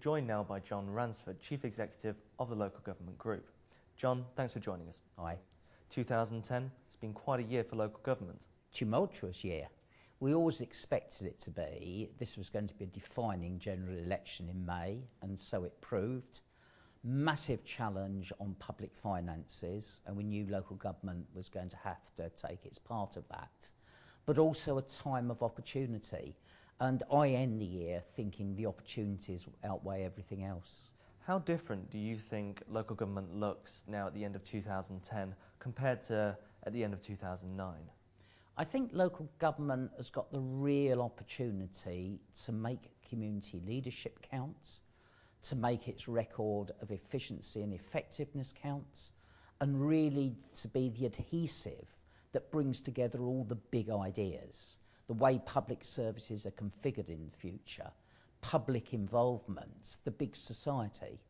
joined now by John Ransford, Chief Executive of the Local Government Group. John, thanks for joining us. Hi. 2010, it's been quite a year for local government. Tumultuous year. We always expected it to be. This was going to be a defining general election in May, and so it proved. Massive challenge on public finances, and we knew local government was going to have to take its part of that. But also a time of opportunity. And I end the year thinking the opportunities outweigh everything else. How different do you think local government looks now at the end of 2010 compared to at the end of 2009? I think local government has got the real opportunity to make community leadership count, to make its record of efficiency and effectiveness count, and really to be the adhesive that brings together all the big ideas, the way public services are configured in the future, public involvement, the big society.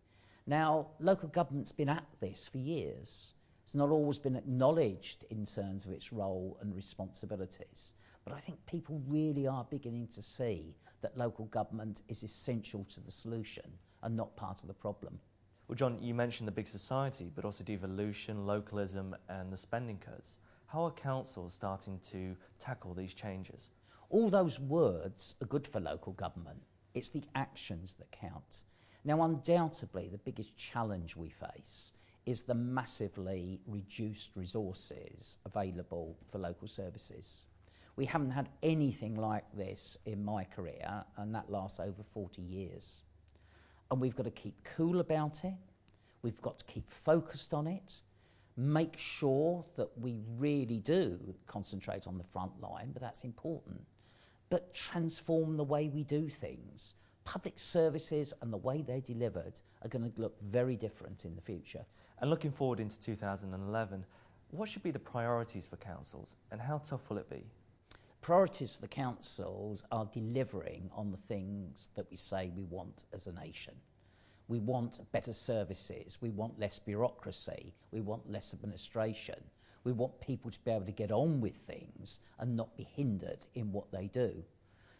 Now, local government's been at this for years. It's not always been acknowledged in terms of its role and responsibilities, but I think people really are beginning to see that local government is essential to the solution and not part of the problem. Well, John, you mentioned the big society, but also devolution, localism and the spending cuts. How are councils starting to tackle these changes? All those words are good for local government. It's the actions that count. Now, undoubtedly, the biggest challenge we face is the massively reduced resources available for local services. We haven't had anything like this in my career, and that lasts over 40 years. And we've got to keep cool about it. We've got to keep focused on it. Make sure that we really do concentrate on the front line, but that's important. But transform the way we do things. Public services and the way they're delivered are going to look very different in the future. And looking forward into 2011, what should be the priorities for councils and how tough will it be? Priorities for the councils are delivering on the things that we say we want as a nation. We want better services, we want less bureaucracy, we want less administration, we want people to be able to get on with things and not be hindered in what they do.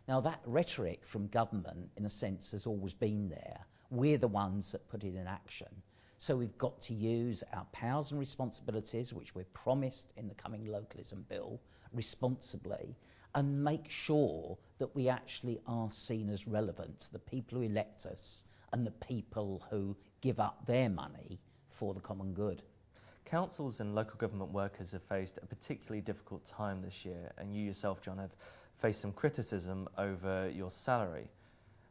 Now that rhetoric from government, in a sense, has always been there. We're the ones that put it in action. So we've got to use our powers and responsibilities, which we're promised in the coming localism bill, responsibly, and make sure that we actually are seen as relevant to the people who elect us and the people who give up their money for the common good. Councils and local government workers have faced a particularly difficult time this year, and you yourself, John, have faced some criticism over your salary.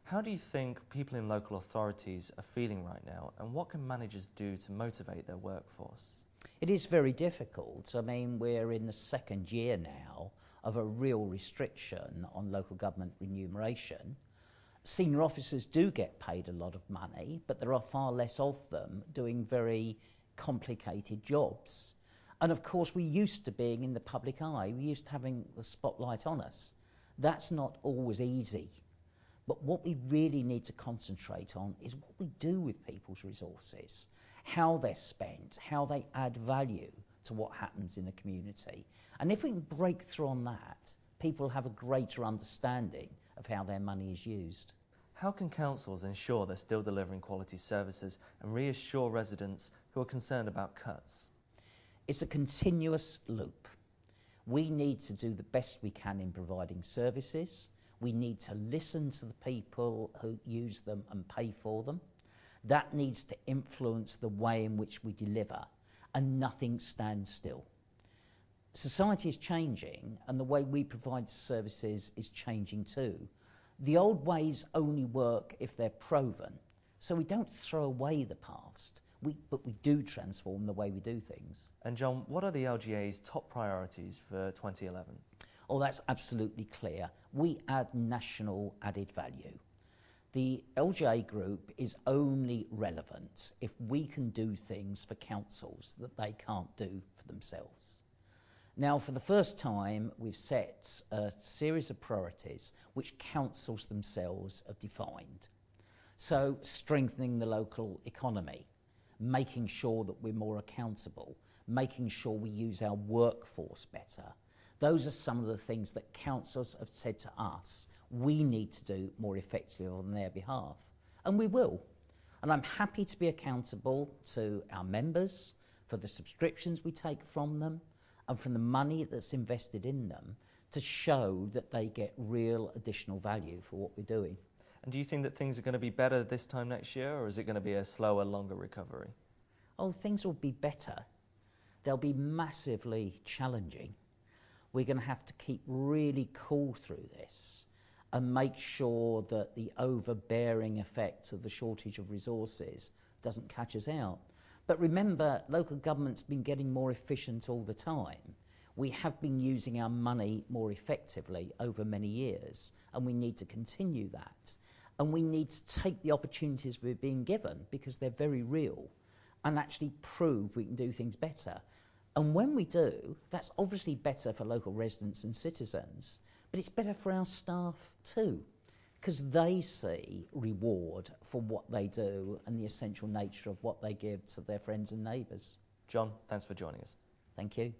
How do you think people in local authorities are feeling right now, and what can managers do to motivate their workforce? It is very difficult. I mean, we're in the second year now of a real restriction on local government remuneration. Senior officers do get paid a lot of money, but there are far less of them doing very complicated jobs. And of course, we're used to being in the public eye. We're used to having the spotlight on us. That's not always easy. But what we really need to concentrate on is what we do with people's resources, how they're spent, how they add value to what happens in the community. And if we can break through on that, people have a greater understanding of how their money is used. How can councils ensure they're still delivering quality services and reassure residents who are concerned about cuts? It's a continuous loop. We need to do the best we can in providing services. We need to listen to the people who use them and pay for them. That needs to influence the way in which we deliver, and nothing stands still. Society is changing, and the way we provide services is changing too. The old ways only work if they're proven, so we don't throw away the past, but we do transform the way we do things. And John, what are the LGA's top priorities for 2011? Oh, that's absolutely clear. We add national added value. The LGA group is only relevant if we can do things for councils that they can't do for themselves. Now, for the first time, we've set a series of priorities which councils themselves have defined. So, strengthening the local economy, making sure that we're more accountable, making sure we use our workforce better. Those are some of the things that councils have said to us we need to do more effectively on their behalf. And we will. And I'm happy to be accountable to our members for the subscriptions we take from them and from the money that's invested in them to show that they get real additional value for what we're doing. And do you think that things are going to be better this time next year, or is it going to be a slower, longer recovery? Oh, things will be better. They'll be massively challenging. We're going to have to keep really cool through this and make sure that the overbearing effect of the shortage of resources doesn't catch us out. But remember, local government's been getting more efficient all the time. We have been using our money more effectively over many years, and we need to continue that. And we need to take the opportunities we're being given, because they're very real, and actually prove we can do things better. And when we do, that's obviously better for local residents and citizens, but it's better for our staff too, because they see reward for what they do and the essential nature of what they give to their friends and neighbours. John, thanks for joining us. Thank you.